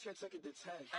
Belichick took it to 10. Hey.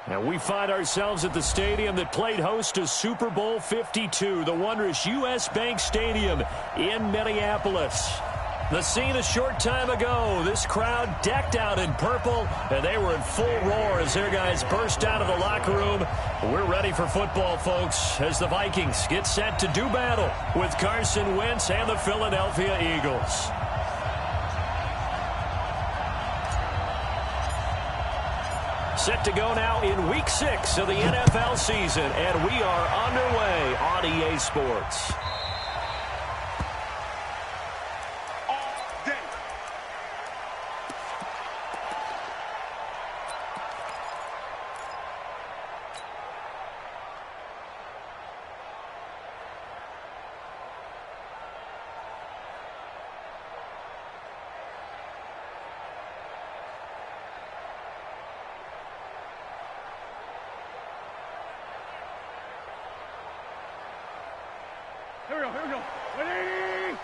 And we find ourselves at the stadium that played host to Super Bowl 52, the wondrous U.S. Bank Stadium in Minneapolis. The scene a short time ago, this crowd decked out in purple, and they were in full roar as their guys burst out of the locker room. We're ready for football, folks, as the Vikings get set to do battle with Carson Wentz and the Philadelphia Eagles. Set to go now in Week 6 of the NFL season, and we are underway on EA Sports. Here we go. Ready?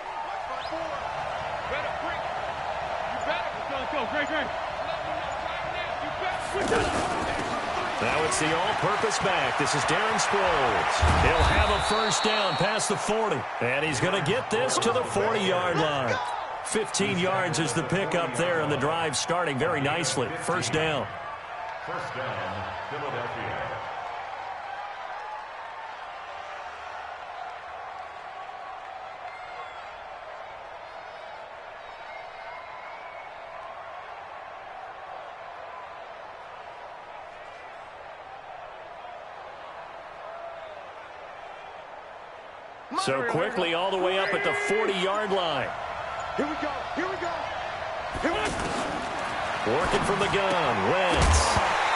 Front four. Better quick. You better. Let's go. Great. Now it's the all-purpose back. This is Darren Sproles. He'll have a first down past the 40. And he's going to get this to the 40-yard line. 15 yards is the pickup there, and the drive starting very nicely. First down. First down, Philadelphia. So quickly all the way up at the 40-yard line. Here we go. Working from the gun, Wentz.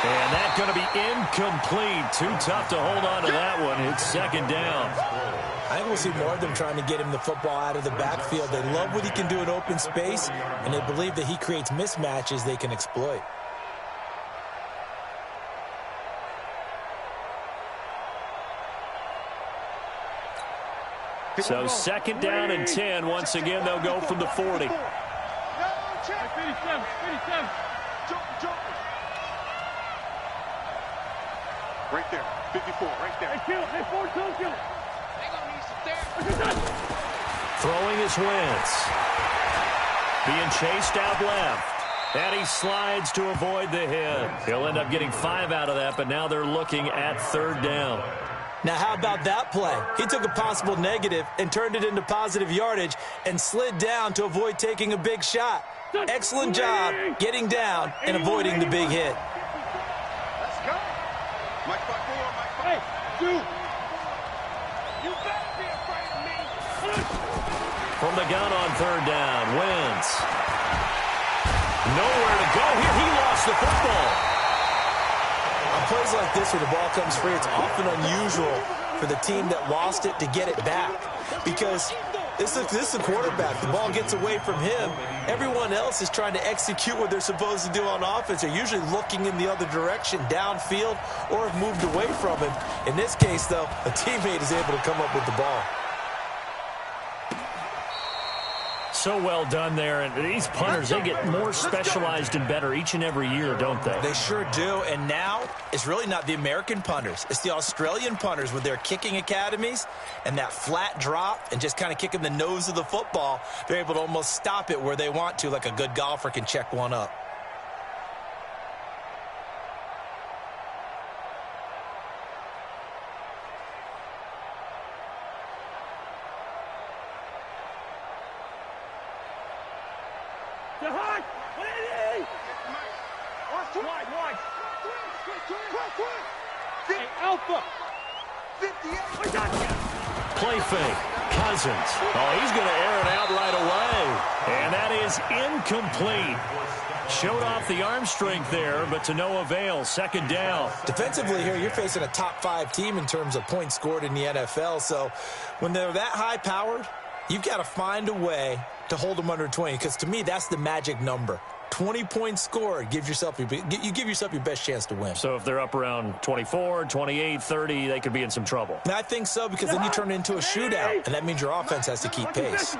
And that's going to be incomplete. Too tough to hold on to that one. It's second down. I think we'll see more of them trying to get him the football out of the backfield. They love what he can do in open space, and they believe that he creates mismatches they can exploit. So second down and 10. Once again, they'll go from the 40. 57. Right there. 54. Right there. Hey, kill. Hey, 4-2. Kill. Throwing is Wentz. Being chased out left. And he slides to avoid the hit. He'll end up getting 5 out of that, but now they're looking at third down. Now, how about that play? He took a possible negative and turned it into positive yardage and slid down to avoid taking a big shot. Excellent job getting down and avoiding the big hit. Let's go. Mike 5-4. Hey, dude. You better be afraid of me. From the gun on third down, Wentz. Nowhere to go here. He lost the football. On plays like this where the ball comes free, it's often unusual for the team that lost it to get it back because This is the quarterback. The ball gets away from him. Everyone else is trying to execute what they're supposed to do on offense. They're usually looking in the other direction, downfield, or have moved away from him. In this case, though, a teammate is able to come up with the ball. So well done there. And these punters, they get more specialized and better each and every year, don't they? They sure do. And now it's really not the American punters. It's the Australian punters with their kicking academies and that flat drop and just kind of kicking the nose of the football. They're able to almost stop it where they want to, like a good golfer can check one up. Play fake. Cousins. Oh, he's going to air it out right away. And that is incomplete. Showed off the arm strength there, but to no avail. Second down. Defensively here, you're facing a top-5 team in terms of points scored in the NFL. So when they're that high-powered, you've got to find a way to hold them under 20. Because to me, that's the magic number. 20 points scored, you give yourself your best chance to win. So if they're up around 24, 28, 30, they could be in some trouble. And I think so, because then you turn it into a shootout, and that means your offense has to keep pace.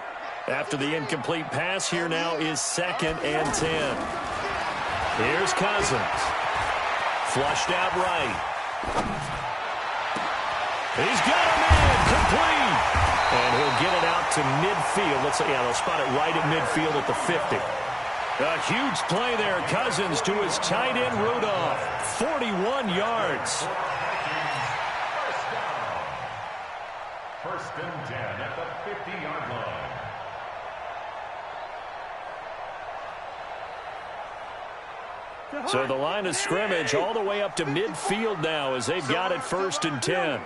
After the incomplete pass, here now is 2nd and 10. Here's Cousins. Flushed out right. He's got him in, complete. And he'll get it out to midfield. Let's say, yeah, they'll spot it right at midfield at the 50. A huge play there. Cousins to his tight end, Rudolph. 41 yards. First and 10 at the 50-yard line. So the line of scrimmage all the way up to midfield now as they've got it 1st and 10.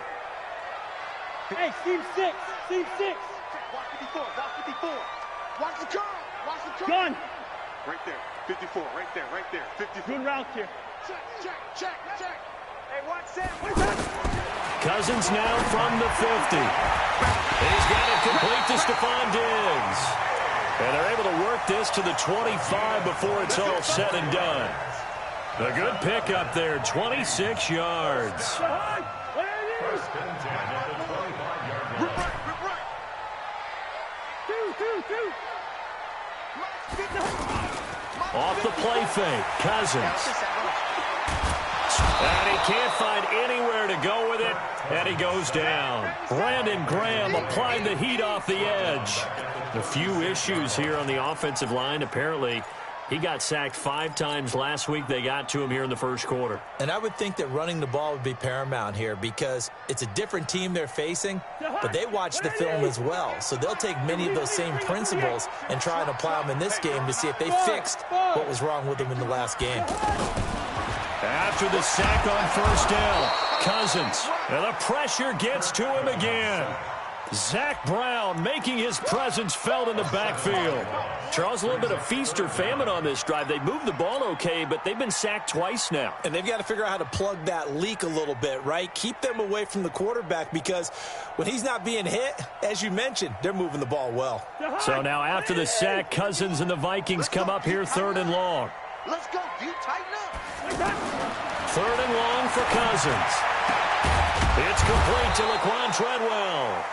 Hey, team 6. Team 6. Watch 54. Watch 54. Watch the car. Watch the car. Gun. Right there. 54. Right there. Right there. 54. Good route here. Check. Hey, watch that. Cousins now from the 50. He's got it complete to Stephon Diggs. And they're able to work this to the 25 before it's all said and done. A good pickup there, 26 yards. First and 10 at the 25-yard line. Right. Two. Off the play fake, Cousins. And he can't find anywhere to go with it, and he goes down. Brandon Graham applied the heat off the edge. A few issues here on the offensive line. Apparently, he got sacked 5 times last week. They got to him here in the first quarter. And I would think that running the ball would be paramount here because it's a different team they're facing, but they watch the film as well. So they'll take many of those same principles and try and apply them in this game to see if they fixed what was wrong with them in the last game. After the sack on first down, Cousins, and the pressure gets to him again. Zach Brown making his presence felt in the backfield. Charles, a little bit of feast or famine on this drive. They moved the ball okay, but they've been sacked twice now. And they've got to figure out how to plug that leak a little bit, right? Keep them away from the quarterback because when he's not being hit, as you mentioned, they're moving the ball well. So now after the sack, Cousins and the Vikings come up here 3rd and long. Let's go, D. Tighten up. 3rd and long for Cousins. It's complete to Laquan Treadwell.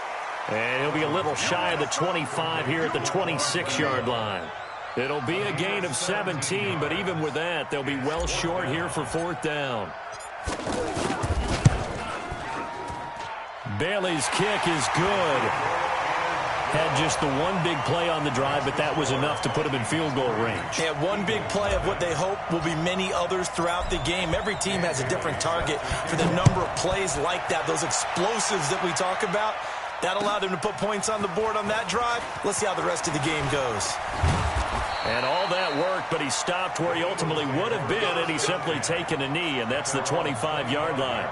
And he'll be a little shy of the 25 here at the 26-yard line. It'll be a gain of 17, but even with that, they'll be well short here for 4th down. Bailey's kick is good. Had just the one big play on the drive, but that was enough to put him in field goal range. Yeah, one big play of what they hope will be many others throughout the game. Every team has a different target for the number of plays like that, those explosives that we talk about. That allowed him to put points on the board on that drive. Let's see how the rest of the game goes. And all that worked, but he stopped where he ultimately would have been, and he's simply taken a knee, and that's the 25-yard line.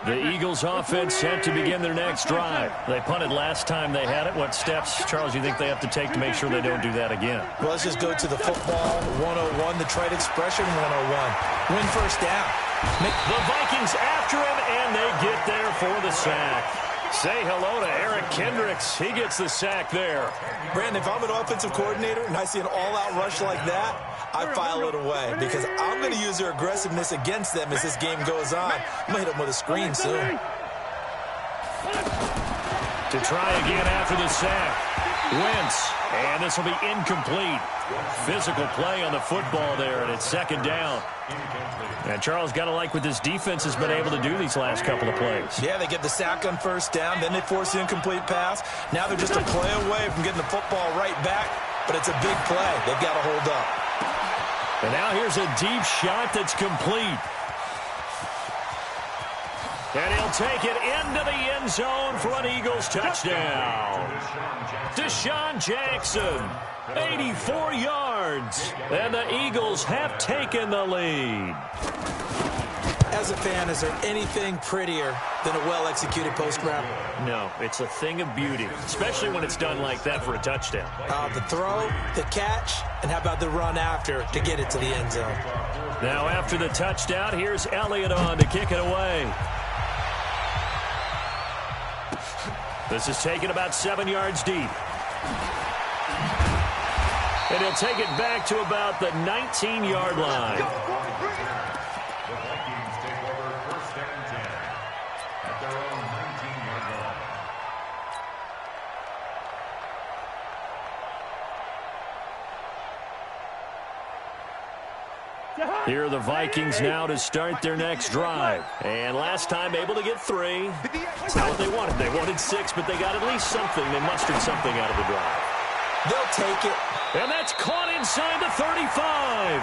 The Eagles offense set to begin their next drive. They punted last time they had it. What steps, Charles, you think they have to take to make sure they don't do that again? Well, let's just go to the football 101, the trite expression 101. Win first down. The Vikings after him, and they get there for the sack. Say hello to Eric Kendricks. He gets the sack there. Brandon, if I'm an offensive coordinator and I see an all-out rush like that, I file it away because I'm going to use their aggressiveness against them as this game goes on. I'm going to hit them with a screen soon. To try again after the sack. Wentz, and this will be incomplete. Physical play on the football there, and it's second down. And Charles, got to like what this defense has been able to do these last couple of plays. Yeah, they get the sack on first down, then they force the incomplete pass. Now they're just a play away from getting the football right back, but it's a big play. They've got to hold up. And now here's a deep shot that's complete. And he'll take it into the end zone for an Eagles touchdown. Deshaun Jackson, 84 yards. And the Eagles have taken the lead. As a fan, is there anything prettier than a well-executed post route? No, it's a thing of beauty, especially when it's done like that for a touchdown. The throw, the catch, and how about the run after to get it to the end zone? Now after the touchdown, here's Elliott on to kick it away. This is taken about 7 yards deep. And he'll take it back to about the 19-yard line. The Vikings take over first and 10 at their own 19-yard line. Here are the Vikings now to start their next drive. And last time able to get 3. It's not what they wanted. They wanted 6, but they got at least something. They mustered something out of the drive. They'll take it. And that's caught inside the 35.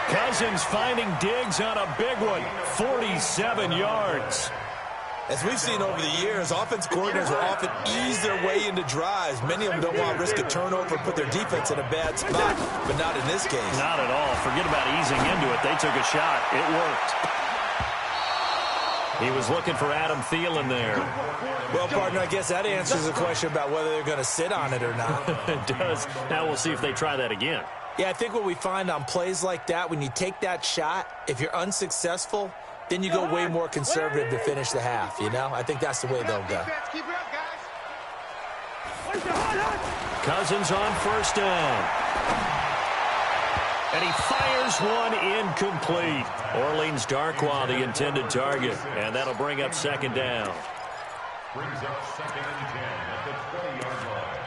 Cousins finding Diggs on a big one. 47 yards. As we've seen over the years, offense coordinators will often ease their way into drives. Many of them don't want to risk a turnover and put their defense in a bad spot, but not in this case. Not at all. Forget about easing into it. They took a shot. It worked. He was looking for Adam Thielen there. Well, partner, I guess that answers the question about whether they're going to sit on it or not. It does. Now we'll see if they try that again. Yeah, I think what we find on plays like that, when you take that shot, if you're unsuccessful, then you go way more conservative to finish the half, you know? I think that's the way they'll go. Keep it up, guys. Cousins on first down. And he fires one incomplete. Orleans Darkwa, the intended target. And that'll bring up second down. Brings up second and 10 at the 20-yard line.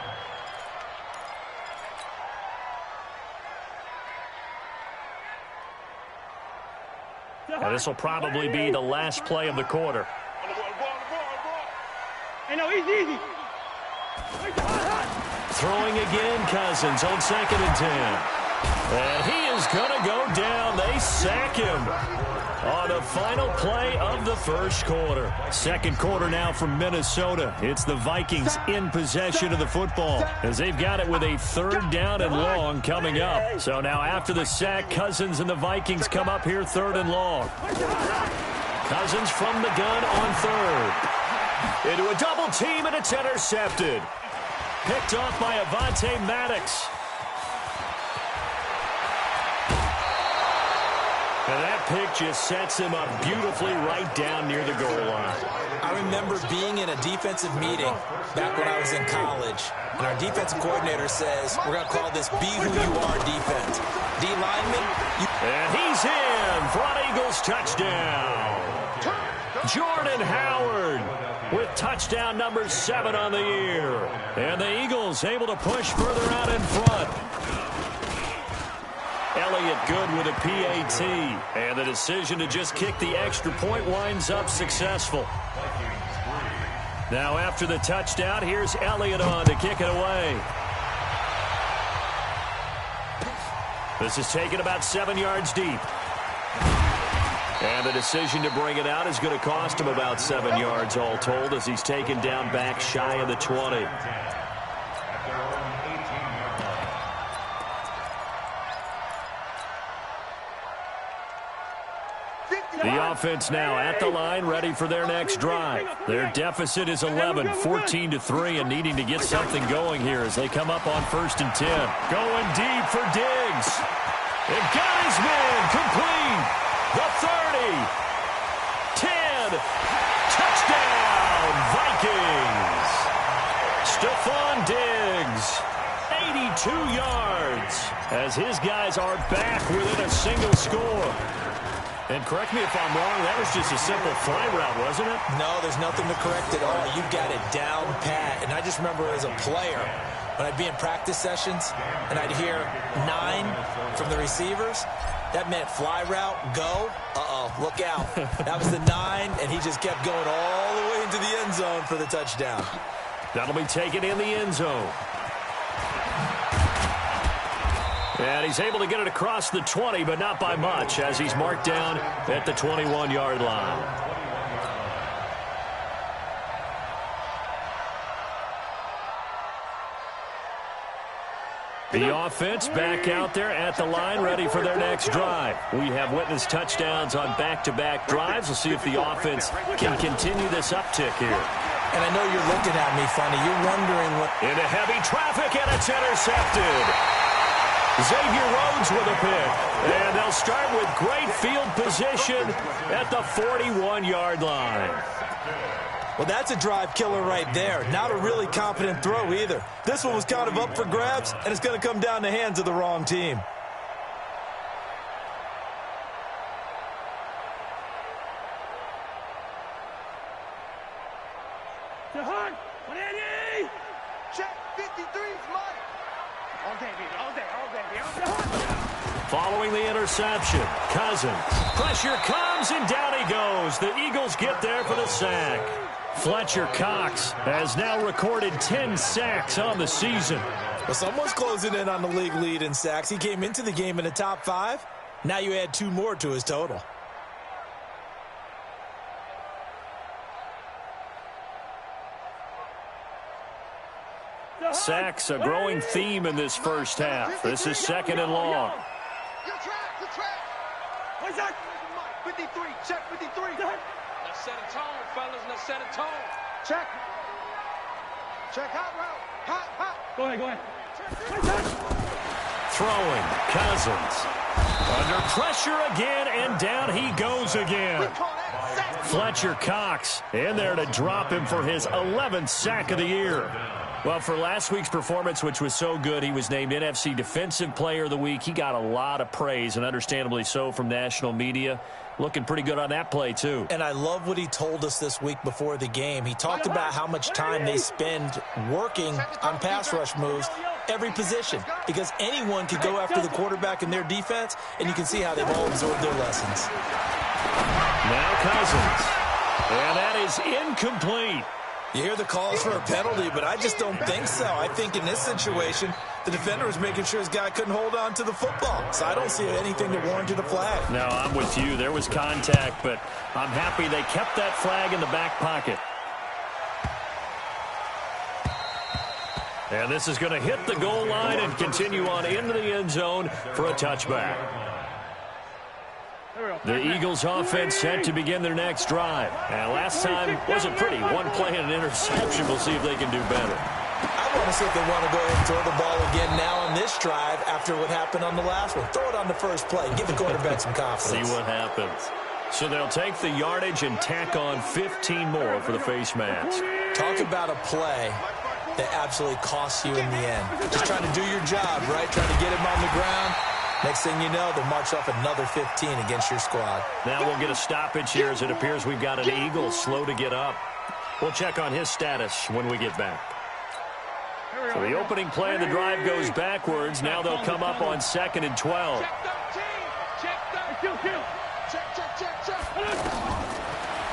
And this will probably be the last play of the quarter. Hey, no, easy. Throwing again, Cousins on second and 10. And he is going to go down. They sack him on the final play of the first quarter. Second quarter now from Minnesota. It's the Vikings in possession of the football as they've got it with a third down and long coming up. So now after the sack, Cousins and the Vikings come up here third and long. Cousins from the gun on third. Into a double team, and it's intercepted. Picked off by Avonte Maddox. And that pick just sets him up beautifully right down near the goal line. I remember being in a defensive meeting back when I was in college, and our defensive coordinator says, we're going to call this Be Who You Are defense. D lineman, and he's in for an Eagles touchdown. Jordan Howard with touchdown number 7 on the year. And the Eagles able to push further out in front. Elliott good with a PAT. And the decision to just kick the extra point winds up successful. Now after the touchdown, here's Elliott on to kick it away. This is taken about 7 yards deep. And the decision to bring it out is going to cost him about 7 yards all told as he's taken down back shy of the 20. The offense now at the line, ready for their next drive. Their deficit is 11, 14-3, and needing to get something going here as they come up on first and 10. Going deep for Diggs. They've got his man complete. The 30. 10. Touchdown, Vikings. Stephon Diggs, 82 yards, as his guys are back within a single score. And correct me if I'm wrong, that was just a simple fly route, wasn't it? No, there's nothing to correct at all. You got it down pat. And I just remember as a player, when I'd be in practice sessions and I'd hear 9 from the receivers, that meant fly route, go. Uh-oh, look out. That was the 9, and he just kept going all the way into the end zone for the touchdown. That'll be taken in the end zone. And he's able to get it across the 20, but not by much, as he's marked down at the 21-yard line. The offense back out there at the line, ready for their next drive. We have witnessed touchdowns on back-to-back drives. We'll see if the offense can continue this uptick here. And I know you're looking at me funny. You're wondering what... Into heavy traffic, and it's intercepted. Xavier Rhodes with a pick. And they'll start with great field position at the 41-yard line. Well, that's a drive killer right there. Not a really confident throw either. This one was kind of up for grabs, and it's going to come down the hands of the wrong team. Check 53's Mike. All day, baby. All day, all day, all day. Following the interception, Cousins. Pressure comes, and down he goes. The Eagles get there for the sack. Fletcher Cox has now recorded 10 sacks on the season. Well, someone's closing in on the league lead in sacks. He came into the game in the top 5. Now you add 2 more to his total. Sacks a growing theme in this first half. This is 2nd and long. Your track, your track. What's that? 53, check 53. Let's set a tone, fellas. Let's set a tone. Check. Check hot route. Hot, hot. Go ahead, go ahead. Throwing, Cousins. Under pressure again, and down he goes again. Fletcher Cox in there to drop him for his 11th sack of the year. Well, for last week's performance, which was so good, he was named NFC Defensive Player of the Week. He got a lot of praise, and understandably so, from national media. Looking pretty good on that play, too. And I love what he told us this week before the game. He talked about how much time they spend working on pass rush moves, every position, because anyone could go after the quarterback in their defense, and you can see how they've all absorbed their lessons. Now Cousins. And that is incomplete. You hear the calls for a penalty, but I just don't think so. I think in this situation, the defender was making sure his guy couldn't hold on to the football. So I don't see anything that warranted a flag. No, I'm with you. There was contact, but I'm happy they kept that flag in the back pocket. And this is going to hit the goal line and continue on into the end zone for a touchback. The Eagles offense set to begin their next drive. And last time wasn't pretty. One play and an interception. We'll see if they can do better. I want to see if they want to go ahead and throw the ball again now on this drive after what happened on the last one. Throw it on the first play. Give the quarterback some confidence. See what happens. So they'll take the yardage and tack on 15 more for the face mask. Talk about a play that absolutely costs you in the end. Just trying to do your job, right? Trying to get him on the ground. Next thing you know, they'll march off another 15 against your squad. Now we'll get a stoppage here as it appears we've got an Eagle slow to get up. We'll check on his status when we get back. So the opening play of the drive goes backwards. Now they'll come up on 2nd and 12.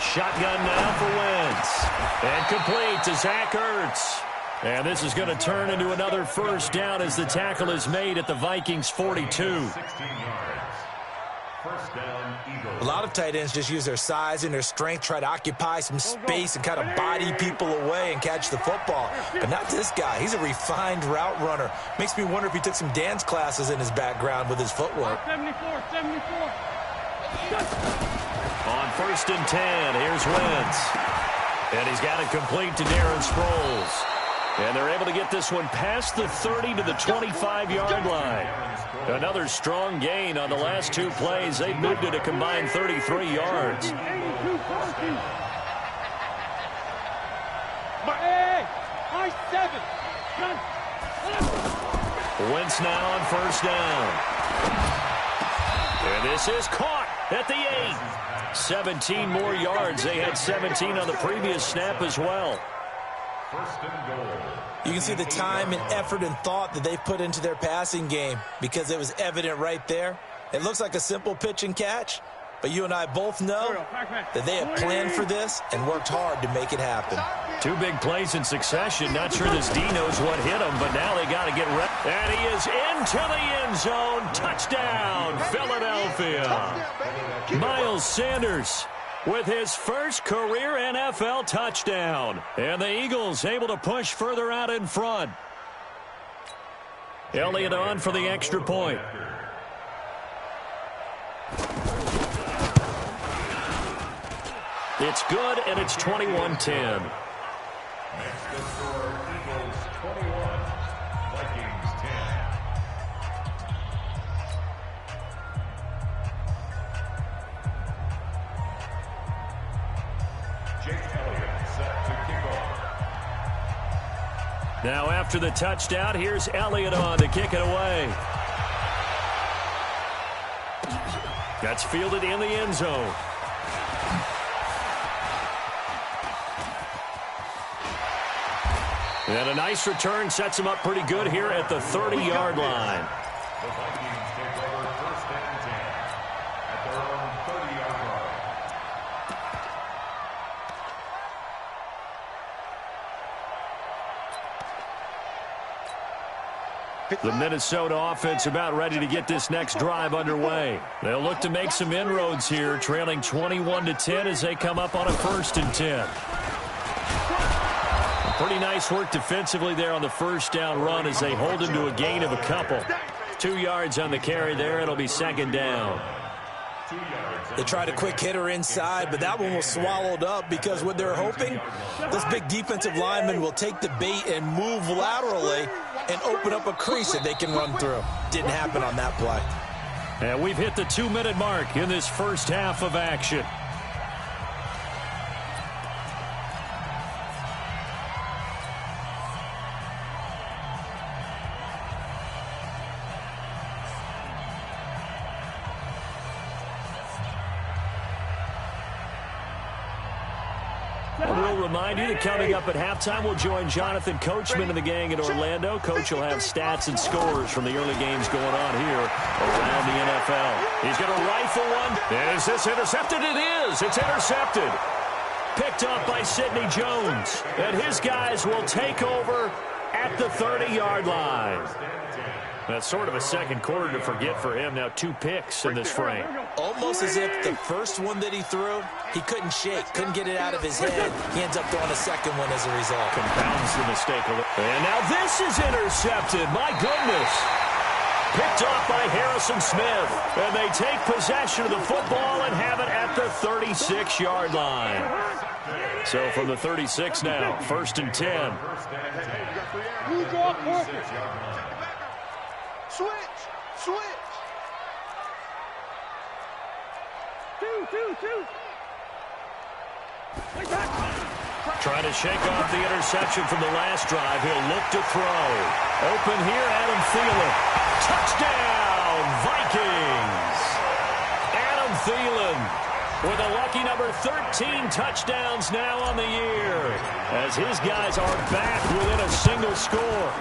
Shotgun now for Wentz. And complete to Zach Ertz. And this is going to turn into another first down as the tackle is made at the Vikings 42. 16 yards. First down, Eagles. A lot of tight ends just use their size and their strength, try to occupy some space and kind of body people away and catch the football. But not this guy. He's a refined route runner. Makes me wonder if he took some dance classes in his background with his footwork. 74. On 1st and 10, here's Wentz. And he's got it complete to Darren Sproles. And they're able to get this one past the 30 to the 25-yard line. Another strong gain on the last two plays. They've moved it a combined 33 yards. Wentz now on first down. And this is caught at the 8. 17 more yards. They had 17 on the previous snap as well. First and goal. You can see the time and effort and thought that they've put into their passing game because it was evident right there. It looks like a simple pitch and catch, but you and I both know that they have planned for this and worked hard to make it happen. Two big plays in succession. Not sure this D knows what hit him, but now they got to get ready. And he is into the end zone. Touchdown, Philadelphia. Miles Sanders with his first career NFL touchdown. And the Eagles able to push further out in front. Elliott on for the extra point. It's good, and it's 21-10. Next to score, Eagles 21, Vikings 10. Jake Elliott set to kick off. Now after the touchdown, here's Elliott on to kick it away. That's fielded in the end zone. And a nice return sets him up pretty good here at the 30-yard line. The Vikings take over first and 10 at their own 30-yard line. The Minnesota offense about ready to get this next drive underway. They'll look to make some inroads here, trailing 21-10 as they come up on a 1st and 10. Pretty nice work defensively there on the first down run as they hold him to a gain of a couple. 2 yards on the carry there. It'll be 2nd down. They tried a quick hitter inside, but that one was swallowed up because what they're hoping, those big defensive linemen will take the bait and move laterally and open up a crease that they can run through. Didn't happen on that play. And we've hit the 2-minute mark in this first half of action. We'll remind you that coming up at halftime, we'll join Jonathan Coachman and the gang in Orlando. Coach will have stats and scores from the early games going on here around the NFL. He's going to rifle one. Is this intercepted? It is. It's intercepted. Picked up by Sidney Jones. And his guys will take over at the 30-yard line. That's sort of a second quarter to forget for him. Now 2 picks in this frame. Almost as if the first one that he threw, he couldn't shake, couldn't get it out of his head. He ends up throwing a second one as a result. Compounds the mistake a little. And now this is intercepted. My goodness. Picked off by Harrison Smith. And they take possession of the football and have it at the 36-yard line. So from the 36 now, 1st and 10. Switch. Two. Trying to shake off the interception from the last drive. He'll look to throw. Open here, Adam Thielen. Touchdown, Vikings. Adam Thielen with a lucky number 13 touchdowns now on the year as his guys are back within a single score.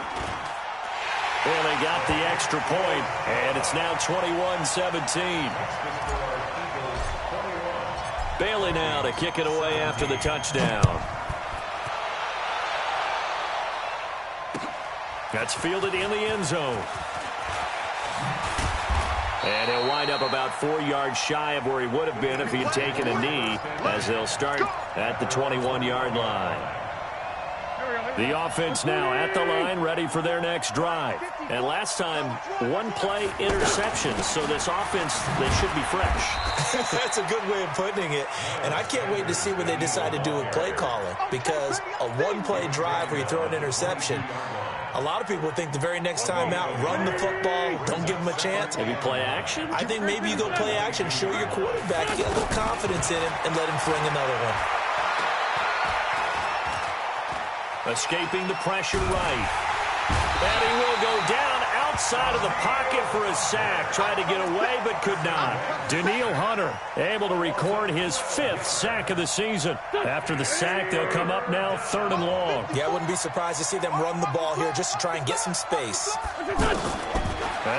Well, they got the extra point, and it's now 21-17. Bailey now to kick it away after the touchdown. That's fielded in the end zone. And he'll wind up about 4 yards shy of where he would have been if he had taken a knee, as they'll start at the 21-yard line. The offense now at the line, ready for their next drive. And last time, 1 play interception, so this offense, they should be fresh. That's a good way of putting it. And I can't wait to see what they decide to do with play calling, because a 1-play drive where you throw an interception, A lot of people think the very next time out, run the football, don't give him a chance. Maybe play action? I think maybe you go play action, show your quarterback, get a little confidence in him, and let him fling another one. Escaping the pressure right. And he will go down outside of the pocket for a sack. Tried to get away, but could not. Daniil Hunter able to record his 5th sack of the season. After the sack, they'll come up now 3rd and long. Yeah, I wouldn't be surprised to see them run the ball here just to try and get some space.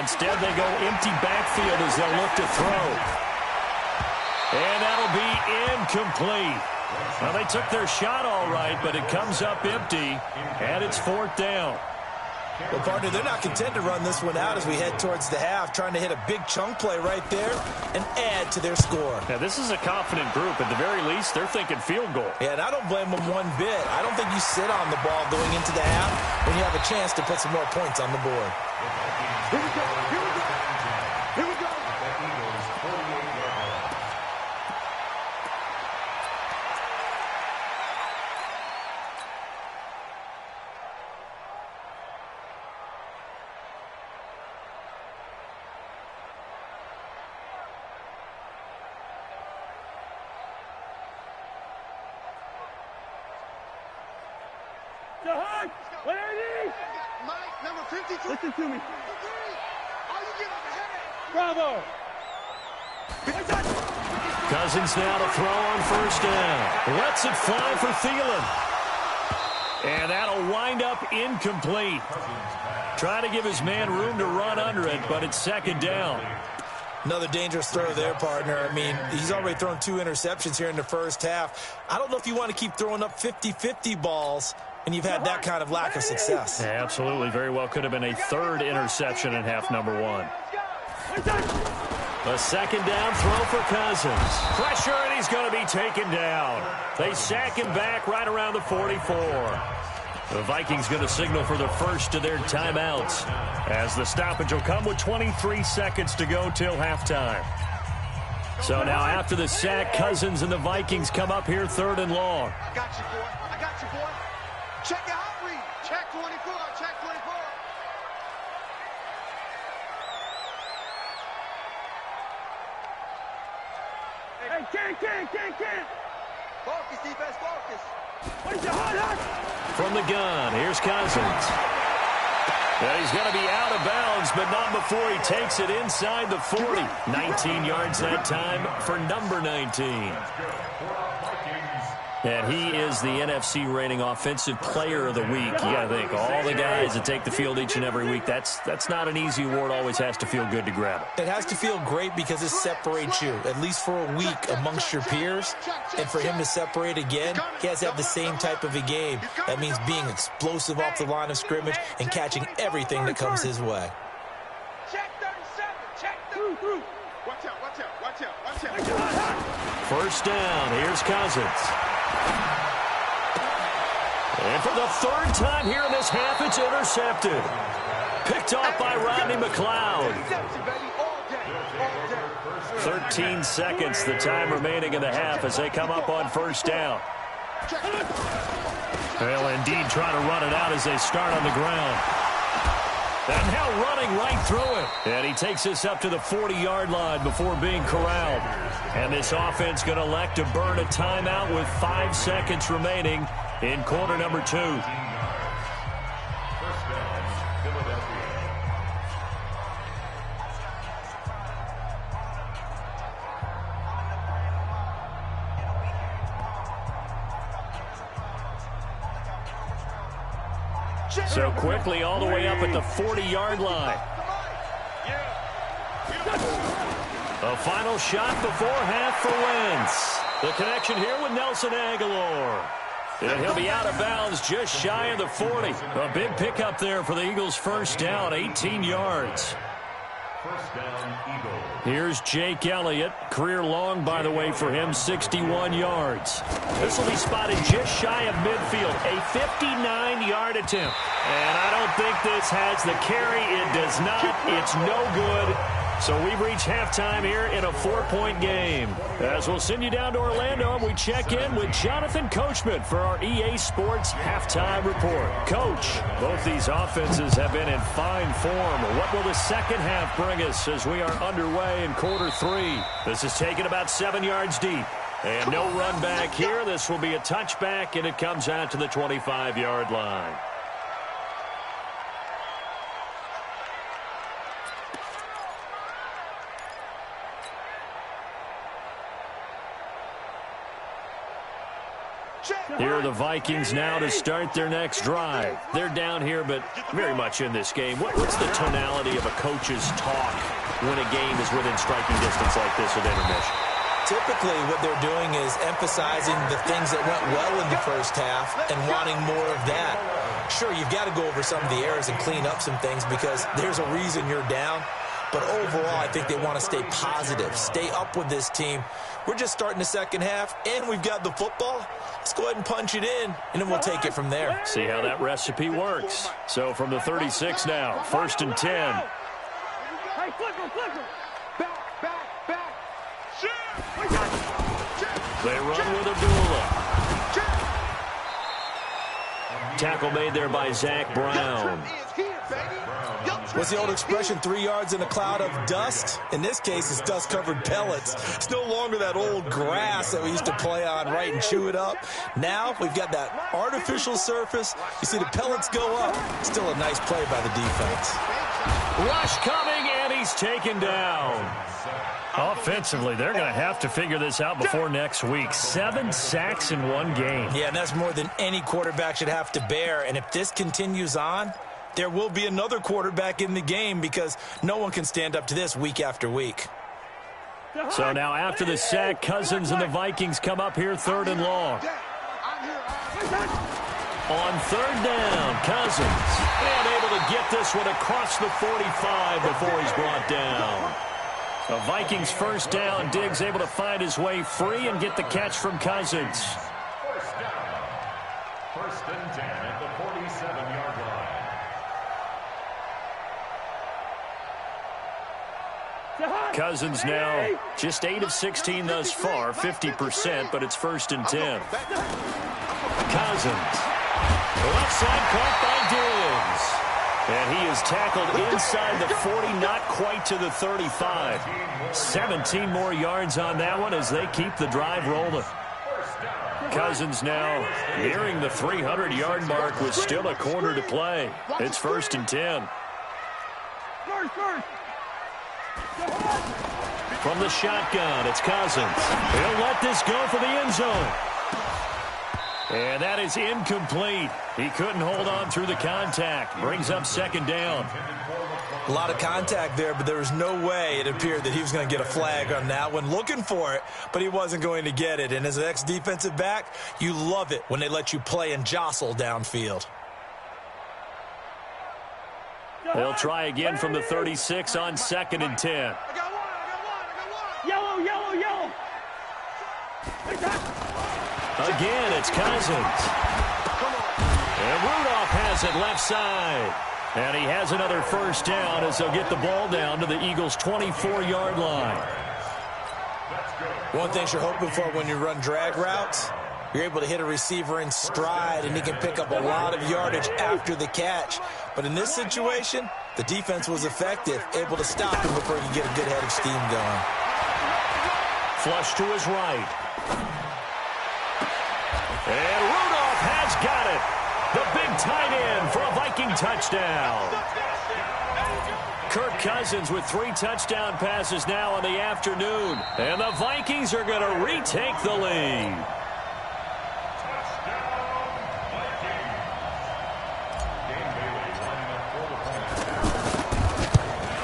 Instead, they go empty backfield as they'll look to throw. And that'll be incomplete. Well, they took their shot all right, but it comes up empty, and it's 4th down. Well, partner, they're not content to run this one out as we head towards the half, trying to hit a big chunk play right there and add to their score. Yeah, this is a confident group. At the very least, they're thinking field goal. Yeah, and I don't blame them one bit. I don't think you sit on the ball going into the half when you have a chance to put some more points on the board. Here we go. Here we go. Here we go. Mike, number 52. Listen to me. Oh, you get on the head. Bravo. Cousins now to throw on 1st down. Lets it fly for Thielen. And that'll wind up incomplete. Trying to give his man room to run under it, but it's 2nd down. Another dangerous throw there, partner. I mean, he's already thrown 2 interceptions here in the first half. I don't know if you want to keep throwing up 50-50 balls when you've had that kind of lack of success. Yeah, absolutely. Very well could have been a 3rd interception in half number 1. A 2nd down throw for Cousins. Pressure, and he's going to be taken down. They sack him back right around the 44. The Vikings going to signal for the first of their timeouts, as the stoppage will come with 23 seconds to go till halftime. So now after the sack, Cousins and the Vikings come up here 3rd and long. I got you, boy. I got you, boy. Check your hot read. Check 24. Check 24. Hey, can't. Focus, defense, focus. From the gun, here's Cousins. And he's going to be out of bounds, but not before he takes it inside the 40. 19 yards that time for number 19. And he is the NFC rating offensive player of the week. You got to think, all the guys that take the field each and every week, that's not an easy award. Always has to feel good to grab it. It has to feel great because it separates you, at least for a week, amongst your peers. And for him to separate again, he has to have the same type of a game. That means being explosive off the line of scrimmage and catching everything that comes his way. Check 37. Check 33. Watch out, watch out, watch out, watch out. 1st down, here's Cousins. And for the 3rd time here in this half, it's intercepted. Picked off by Rodney McLeod. 13 seconds, the time remaining in the half as they come up on 1st down. Well, indeed, trying to run it out as they start on the ground. And now running right through it. And he takes this up to the 40-yard line before being corralled. And this offense going to elect to burn a timeout with 5 seconds remaining in quarter number 2. So quickly all the way up at the 40-yard line. A final shot before half for Wentz. The connection here with Nelson Aguilar. And he'll be out of bounds just shy of the 40. A big pickup there for the Eagles' 1st down, 18 yards. 1st down, Eagles. Here's Jake Elliott. Career long, by the way, for him, 61 yards. This will be spotted just shy of midfield. A 59-yard attempt. And I don't think this has the carry. It does not. It's no good. So we've reached halftime here in a 4-point game. As we'll send you down to Orlando, and we check in with Jonathan Coachman for our EA Sports Halftime Report. Coach, both these offenses have been in fine form. What will the second half bring us as we are underway in quarter 3? This is taken about 7 yards deep. And no run back here. This will be a touchback, and it comes out to the 25-yard line. Here are the Vikings now to start their next drive. They're down here, but very much in this game. What's the tonality of a coach's talk when a game is within striking distance like this at intermission? Typically, what they're doing is emphasizing the things that went well in the first half and wanting more of that. Sure, you've got to go over some of the errors and clean up some things because there's a reason you're down. But overall, I think they want to stay positive, stay up with this team. We're just starting the second half, and we've got the football. Let's go ahead and punch it in, and then we'll take it from there. See how that recipe works. So from the 36 now, 1st and 10. Hey, flipper. Back. They run with Abdullah. Tackle made there by Zach Brown. What's the old expression, 3 yards in a cloud of dust? In this case, it's dust-covered pellets. It's no longer that old grass that we used to play on, right, and chew it up. Now we've got that artificial surface. You see the pellets go up. Still a nice play by the defense. Rush coming, and he's taken down. Offensively, they're going to have to figure this out before next week. 7 sacks in one game. Yeah, and that's more than any quarterback should have to bear. And if this continues on, there will be another quarterback in the game because no one can stand up to this week after week. So now after the sack, Cousins and the Vikings come up here 3rd and long. On 3rd down, Cousins. And able to get this one across the 45 before he's brought down. The Vikings first down. Diggs able to find his way free and get the catch from Cousins. First down. 1st and 10 at the 47-yard line. Cousins now just 8 of 16 thus far, 50%, but it's 1st and 10. Cousins. Left side caught by Diggs. And he is tackled inside the 40, not quite to the 35. 17 more yards on that one as they keep the drive rolling. Cousins now nearing the 300-yard mark with still a quarter to play. It's 1st and 10. From the shotgun, it's Cousins. He'll let this go for the end zone. And that is incomplete. He couldn't hold on through the contact. Brings up 2nd down. A lot of contact there, but there was no way it appeared that he was going to get a flag on that one. Looking for it, but he wasn't going to get it. And as an ex-defensive back, you love it when they let you play and jostle downfield. They'll try again from the 36 on 2nd and 10. Yellow. Again, it's Cousins. And Rudolph has it left side. And he has another first down as they'll get the ball down to the Eagles' 24-yard line. One thing you're hoping for when you run drag routes, you're able to hit a receiver in stride, and he can pick up a lot of yardage after the catch. But in this situation, the defense was effective, able to stop him before he could get a good head of steam going. Flush to his right. And Rudolph has got it. The big tight end for a Viking touchdown. Kirk Cousins with 3 touchdown passes now on the afternoon. And the Vikings are going to retake the lead.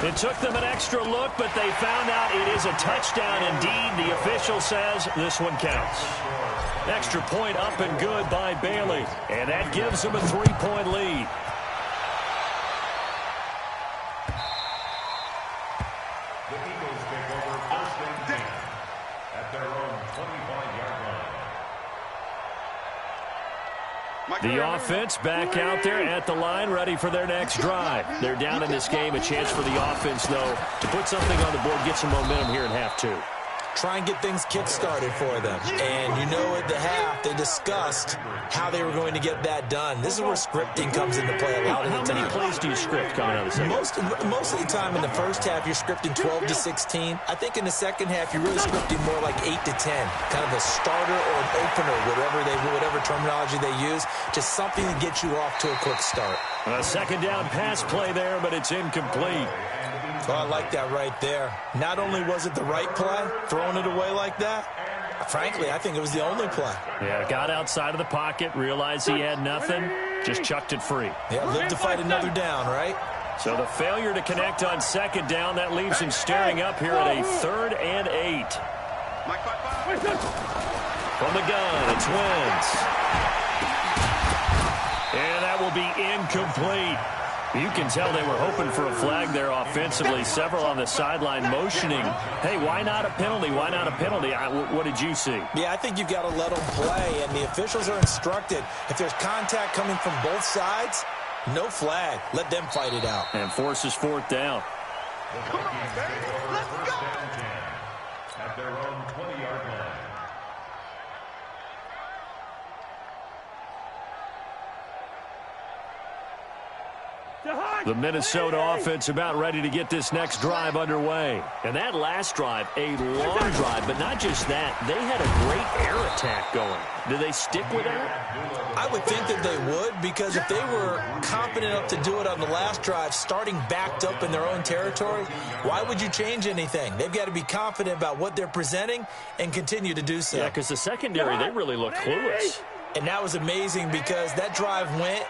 It took them an extra look, but they found out it is a touchdown indeed. The official says this one counts. Extra point up and good by Bailey. And that gives them a 3-point lead. The Eagles take over 1st and 10 at their own 25-yard The offense back out there at the line, ready for their next drive. They're down in this game. A chance for the offense, though, to put something on the board, get some momentum here in half two. Try and get things kick-started for them. And you know at the half, they discussed how they were going to get that done. This is where scripting comes into play a lot of the time. How many plays do you script coming out of the second? Most of the time in the first half, you're scripting 12 to 16. I think in the second half, you're really scripting more like 8 to 10. Kind of a starter or an opener, whatever terminology they use. Just something to get you off to a quick start. A second down pass play there, but it's incomplete. Oh, I like that right there. Not only was it the right play, throwing it away like that, frankly, I think it was the only play. Yeah, got outside of the pocket, realized he had nothing, just chucked it free. Yeah, lived to fight another down, right? So the failure to connect on second down, that leaves him staring up here at a 3rd and 8. From the gun, it's Wentz. And that will be incomplete. You can tell they were hoping for a flag there offensively. Several on the sideline motioning, hey, why not a penalty? Why not a penalty? What did you see? Yeah, I think you've got to let them play, and the officials are instructed. If there's contact coming from both sides, no flag. Let them fight it out. And forces 4th down. Come on, baby. Let's go. At their own 20-yard line. The Minnesota offense about ready to get this next drive underway. And that last drive, a long drive, but not just that. They had a great air attack going. Do they stick with that? I would think that they would, because if they were confident enough to do it on the last drive, starting backed up in their own territory, why would you change anything? They've got to be confident about what they're presenting and continue to do so. Yeah, because the secondary, they really look clueless. And that was amazing because that drive went,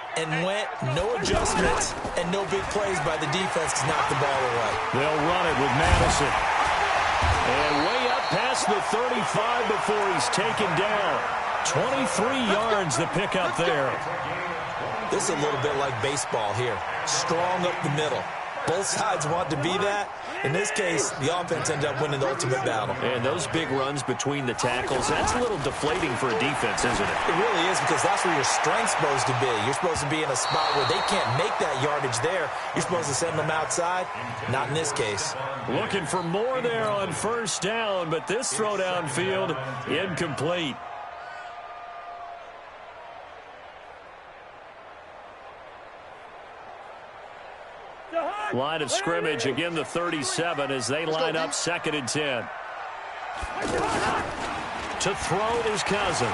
no adjustments, and no big plays by the defense to knock the ball away. They'll run it with Madison. And way up past the 35 before he's taken down. 23 yards the pickup there. This is a little bit like baseball here. Strong up the middle. Both sides want to be that. In this case, the offense ended up winning the ultimate battle. And those big runs between the tackles, that's a little deflating for a defense, isn't it? It really is, because that's where your strength's supposed to be. You're supposed to be in a spot where they can't make that yardage there. You're supposed to send them outside. Not in this case. Looking for more there on 1st down, but this throw downfield incomplete. Line of scrimmage, again the 37 as they line up 2nd and 10. To throw is Cousins.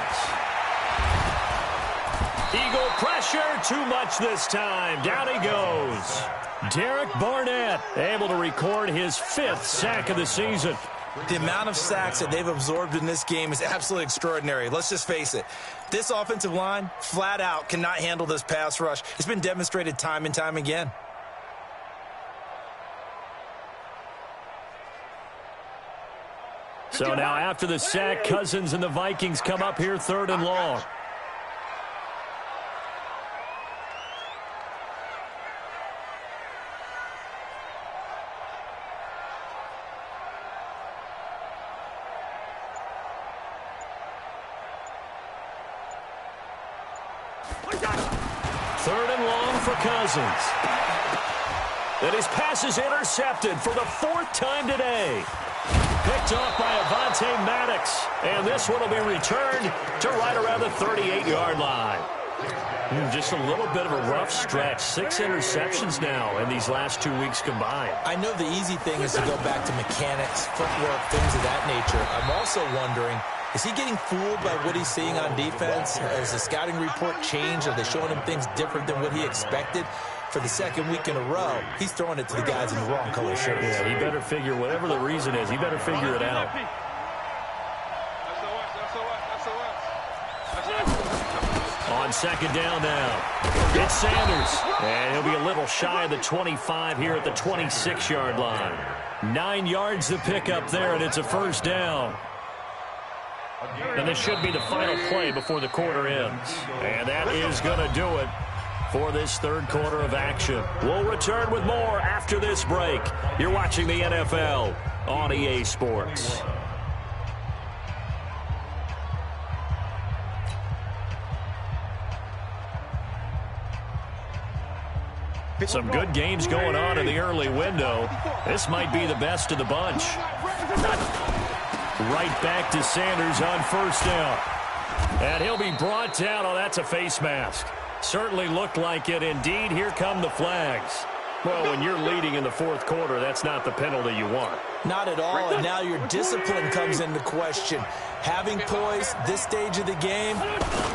Eagle pressure, too much this time. Down he goes. Derek Barnett able to record his 5th sack of the season. The amount of sacks that they've absorbed in this game is absolutely extraordinary. Let's just face it. This offensive line, flat out, cannot handle this pass rush. It's been demonstrated time and time again. So now after the sack, Cousins and the Vikings come up here 3rd and long. Third and long for Cousins. And his pass is intercepted for the 4th time today. Picked off by Avonte Maddox. And this one will be returned to right around the 38-yard line. Just a little bit of a rough stretch. 6 interceptions now in these last 2 weeks combined. I know the easy thing is to go back to mechanics, footwork, things of that nature. I'm also wondering, is he getting fooled by what he's seeing on defense? Has the scouting report changed? Are they showing him things different than what he expected? For the 2nd week in a row, he's throwing it to the guys in the wrong color shirts. Yeah, he better figure, whatever the reason is, he better figure it out. On 2nd down now, it's Sanders. And he'll be a little shy of the 25 here at the 26-yard line. 9 yards to pick up there, and it's a 1st down. And this should be the final play before the quarter ends. And that is going to do it for this 3rd quarter of action. We'll return with more after this break. You're watching the NFL on EA Sports. Some good games going on in the early window. This might be the best of the bunch. Right back to Sanders on first down. And he'll be brought down. Oh, that's a face mask. Certainly looked like it. Indeed, here come the flags. Well, when you're leading in the fourth quarter, that's not the penalty you want. Not at all, and now your discipline comes into question. Having poise this stage of the game,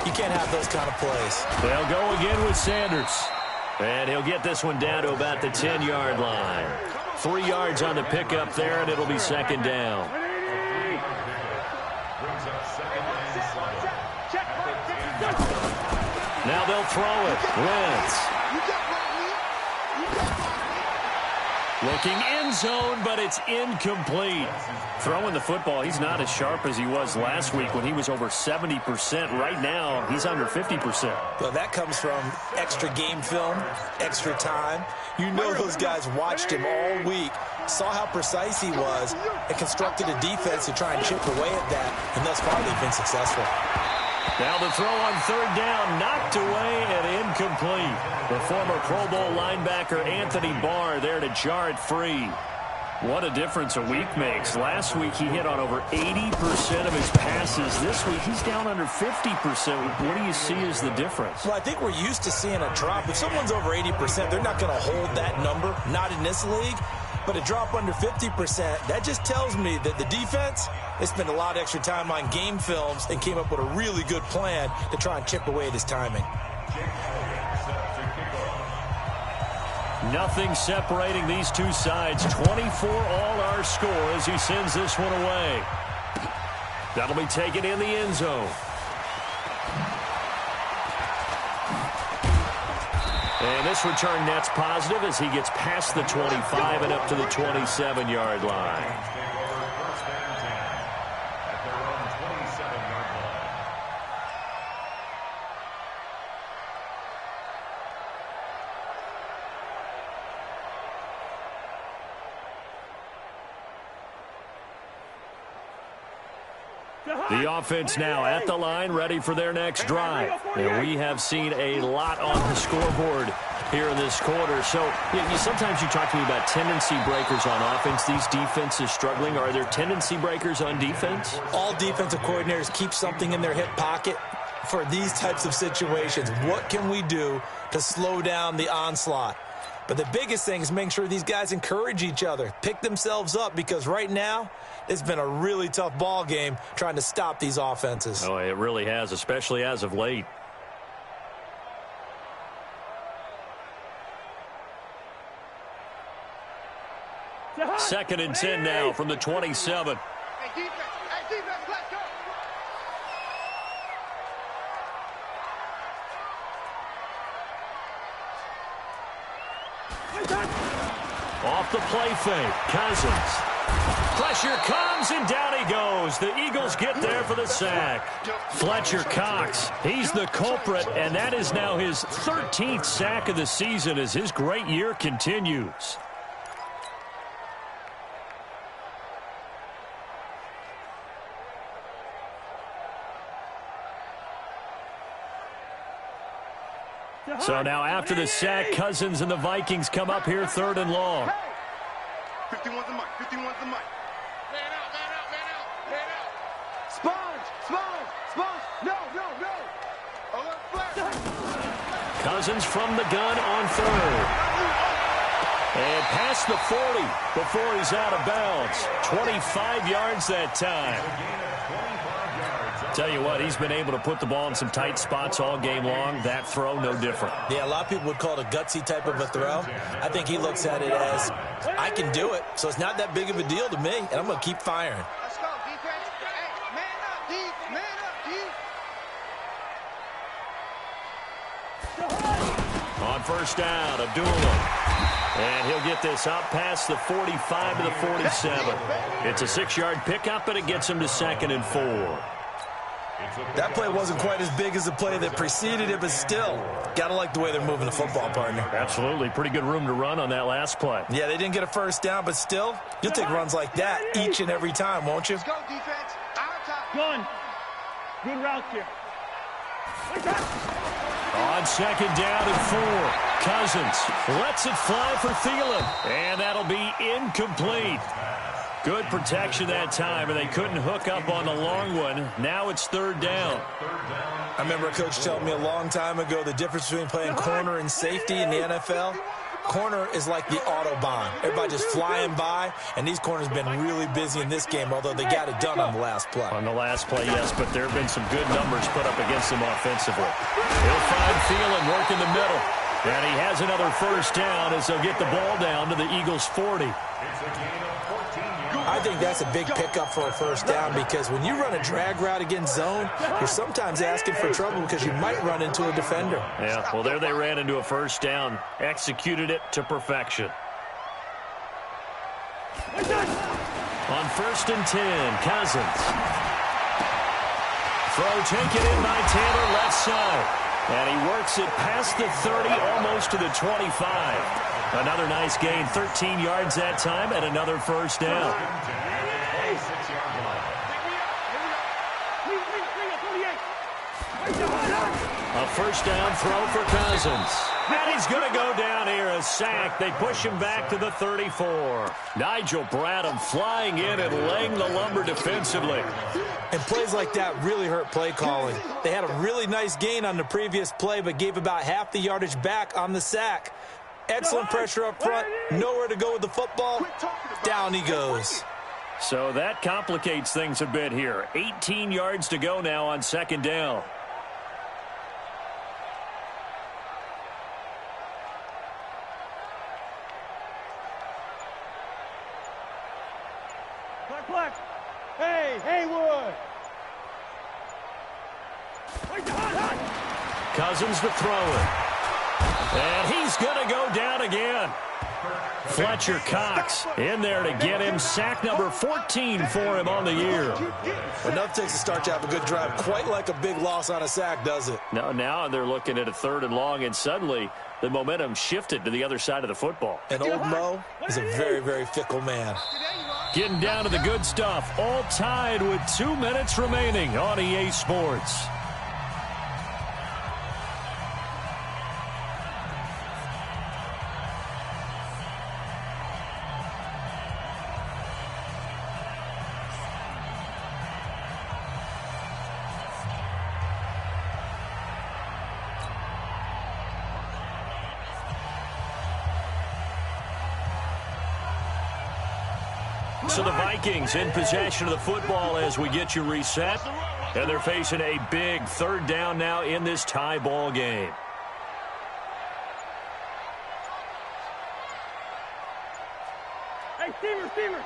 you can't have those kind of plays. They'll go again with Sanders. And he'll get this one down to about the 10-yard line. 3 yards on the pickup there, and it'll be second down. Now they'll throw it. Wentz. Looking end zone, but it's incomplete. Throwing the football, he's not as sharp as he was last week when he was over 70%. Right now, he's under 50%. Well, that comes from extra game film, extra time. You know those guys watched him all week, saw how precise he was, and constructed a defense to try and chip away at that, and thus far they've been successful. Now the throw on third down, knocked away and incomplete. The former Pro Bowl linebacker Anthony Barr there to jar it free. What a difference a week makes. Last week he hit on over 80% of his passes. This week he's down under 50%. What do you see as the difference? Well, I think we're used to seeing a drop. If someone's over 80%, they're not going to hold that number, not in this league. But a drop under 50%, that just tells me that the defense, they spent a lot of extra time on game films and came up with a really good plan to try and chip away at his timing. Nothing separating these two sides. 24 all our score as he sends this one away. That'll be taken in the end zone. And this return net's positive as he gets past the 25 and up to the 27-yard line. The offense now at the line, ready for their next drive. And we have seen a lot on the scoreboard here in this quarter. So sometimes you talk to me about tendency breakers on offense. These defenses struggling. Are there tendency breakers on defense? All defensive coordinators keep something in their hip pocket for these types of situations. What can we do to slow down the onslaught? But the biggest thing is making sure these guys encourage each other, pick themselves up, because right now it's been a really tough ball game trying to stop these offenses. Oh, it really has, especially as of late. Second and 10 now from the 27. Hey, defense, let's go. Off the play fake, Cousins. Pressure comes, and down he goes. The Eagles get there for the sack. Fletcher Cox, he's the culprit, and that is now his 13th sack of the season as his great year continues. So now after the sack, Cousins and the Vikings come up here third and long. 51's the mic. 51's the mic. Man out, man out, man out, man out. Sponge. No. Alert flash. Cousins from the gun on third. And past the 40 before he's out of bounds. 25 yards that time. Tell you what, he's been able to put the ball in some tight spots all game long. That throw, no different. Yeah, a lot of people would call it a gutsy type of a throw. I think he looks at it as, I can do it, so it's not that big of a deal to me, and I'm going to keep firing. Let's go, defense. Hey, man up, D. Man up, D. On first down, Abdullah. And he'll get this up past the 45 to the 47. It's a 6-yard pickup, and it gets him to 2nd and 4. That play wasn't quite as big as the play that preceded it, but still, got to like the way they're moving the football, partner. Absolutely. Pretty good room to run on that last play. Yeah, they didn't get a first down, but still, you'll take runs like that each and every time, won't you? Let's go, defense. Our time. Gun. Good route here. On second down and 4. Cousins lets it fly for Thielen, and that'll be incomplete. Good protection that time, and they couldn't hook up on the long one. Now it's third down. I remember a coach telling me a long time ago the difference between playing corner and safety in the NFL. Corner is like the Autobahn. Everybody just flying by, and these corners have been really busy in this game, although they got it done on the last play. On the last play, yes, but there have been some good numbers put up against them offensively. He'll find Thielen working the middle, and he has another first down as they'll get the ball down to the Eagles' 40. I think that's a big pickup for a first down because when you run a drag route against zone, you're sometimes asking for trouble because you might run into a defender. Yeah, well, there they ran into a first down, executed it to perfection. On 1st and 10, Cousins. Throw taken in by Taylor left side. And he works it past the 30, almost to the 25. Another nice gain, 13 yards that time, and another first down. A first down throw for Cousins. And he's going to go down here, a sack. They push him back to the 34. Nigel Bradham flying in and laying the lumber defensively. And plays like that really hurt play calling. They had a really nice gain on the previous play, but gave about half the yardage back on the sack. Excellent pressure up front, nowhere to go with the football. Down he goes. So that complicates things a bit here. 18 yards to go now on second down. Black. Hey, Haywood. Cousins to throw it. And he's going to go down again. Fletcher Cox in there to get him. Sack number 14 for him on the year. Enough takes to start to have a good drive. Quite like a big loss on a sack, does it? No, now they're looking at a 3rd and long, and suddenly the momentum shifted to the other side of the football. And old Mo is a very, very fickle man. Getting down to the good stuff. All tied with 2 minutes remaining on EA Sports. So the Vikings in possession of the football as we get you reset. And they're facing a big 3rd down now in this tie ball game. Hey, Steamer.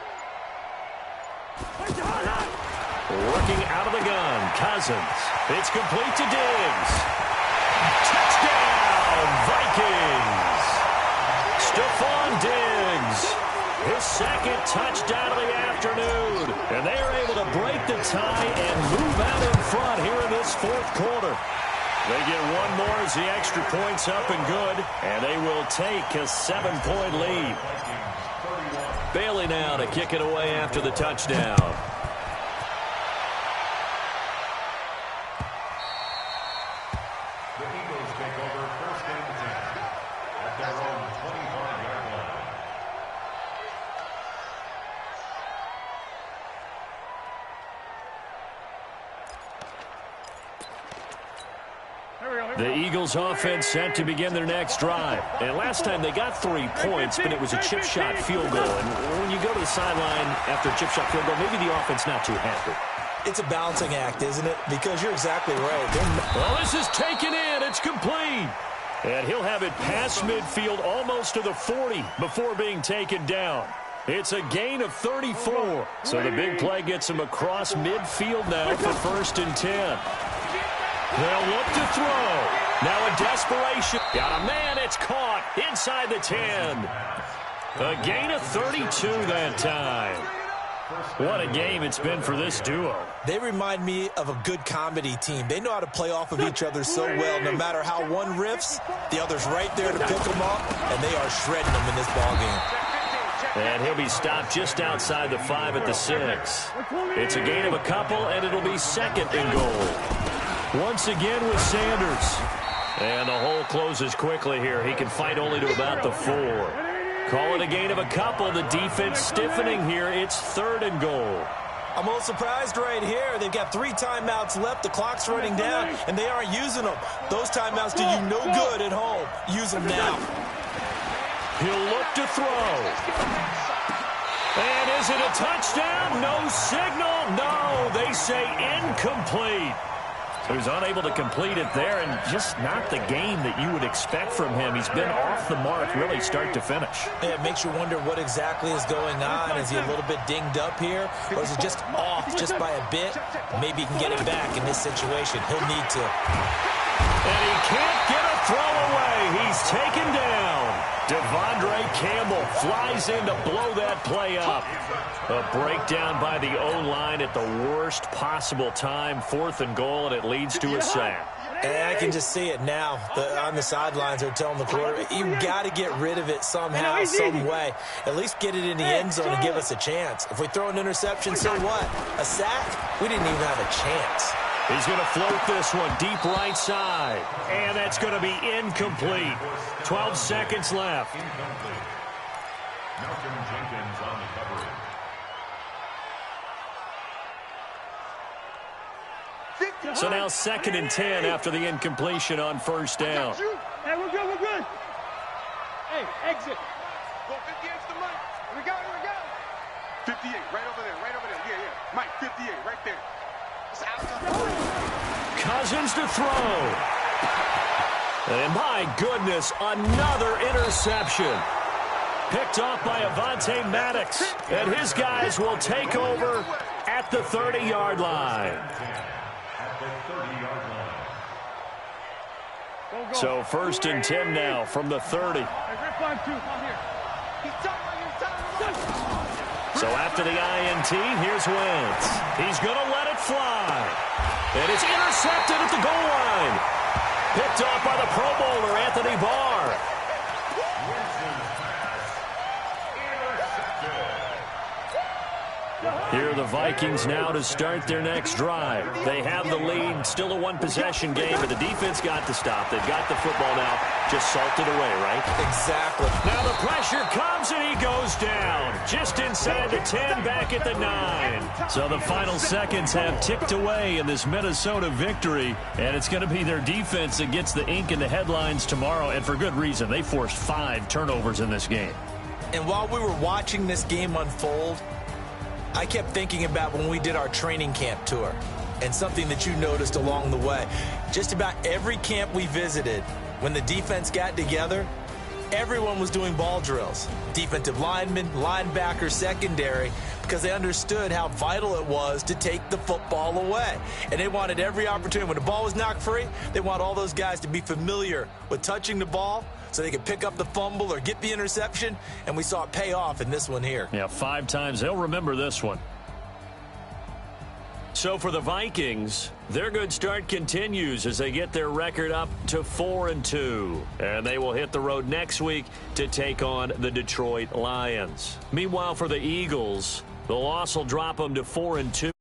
Working out of the gun, Cousins. It's complete to Diggs. Touchdown, Vikings. Stephon Diggs. His 2nd touchdown of the afternoon. And they are able to break the tie and move out in front here in this 4th quarter. They get one more as the extra point's up and good. And they will take a 7-point lead. Bailey now to kick it away after the touchdown. The Eagles take over 1st and 10 at their own 25-yard line. The Eagles offense set to begin their next drive. And last time they got 3 points, but it was a chip shot field goal. And when you go to the sideline after a chip shot field goal, maybe the offense not too happy. It's a balancing act, isn't it? Because you're exactly right. Well, this is taken in. It's complete. And he'll have it past midfield almost to the 40 before being taken down. It's a gain of 34. So the big play gets him across midfield now for 1st and 10. They'll look to throw. Now a desperation. Got a man. It's caught inside the 10. A gain of 32 that time. What a game it's been for this duo. They remind me of a good comedy team. They know how to play off of each other so well. No matter how one riffs, the other's right there to pick them up, and they are shredding them in this ballgame. And he'll be stopped just outside the 5 at the 6. It's a gain of a couple, and it'll be 2nd and goal. Once again with Sanders. And the hole closes quickly here. He can fight only to about the 4. Call it a gain of a couple. The defense stiffening here. It's 3rd and goal. I'm a little surprised right here. They've got 3 timeouts left. The clock's running down, and they aren't using them. Those timeouts do you no good at home. Use them now. He'll look to throw. And is it a touchdown? No signal. No, they say incomplete. So he's unable to complete it there, and just not the game that you would expect from him. He's been off the mark really start to finish. Yeah, it makes you wonder what exactly is going on. Is he a little bit dinged up here, or is he just off just by a bit? Maybe he can get it back in this situation. He'll need to. And he can't get a throw away. He's taken down. Devondre Campbell flies in to blow that play up. A breakdown by the O-line at the worst possible time. 4th and goal, and it leads to a sack. And I can just see it now. On the sidelines, they're telling the quarterback, you've got to get rid of it somehow, some way. At least get it in the end zone and give us a chance. If we throw an interception, so what? A sack? We didn't even have a chance. He's going to float this one deep right side. And that's going to be incomplete. 12 seconds left. Incomplete. Malcolm Jenkins on the coverage. So now 2nd and 10 after the incompletion on 1st down. Hey, we're good, we're good. Hey, exit. Go 58 to the Mike. Here we go, here we go. 58, right over there, right over there. Yeah, yeah. Mike, 58, right there. It's out. Cousins to throw. And my goodness, another interception. Picked off by Avonte Maddox. And his guys will take over at the 30-yard line. So 1st and 10 now from the 30. So after the INT, here's Wentz. He's going to let it fly. And it's intercepted at the goal line. Picked off by the Pro Bowler, Anthony Barr. Here are the Vikings now to start their next drive. They have the lead, still a one-possession game, but the defense got to stop. They've got the football now, just salted away, right? Exactly. Now the pressure comes and he goes down. Just inside the 10, back at the 9. So the final seconds have ticked away in this Minnesota victory, and it's going to be their defense that gets the ink in the headlines tomorrow, and for good reason. They forced 5 turnovers in this game. And while we were watching this game unfold, I kept thinking about when we did our training camp tour and something that you noticed along the way. Just about every camp we visited, when the defense got together, everyone was doing ball drills. Defensive linemen, linebackers, secondary, because they understood how vital it was to take the football away. And they wanted every opportunity. When the ball was knocked free, they want all those guys to be familiar with touching the ball so they could pick up the fumble or get the interception, and we saw it pay off in this one here. Yeah, 5 times. They'll remember this one. So for the Vikings, their good start continues as they get their record up to 4-2. And they will hit the road next week to take on the Detroit Lions. Meanwhile, for the Eagles, the loss will drop them to 4-2.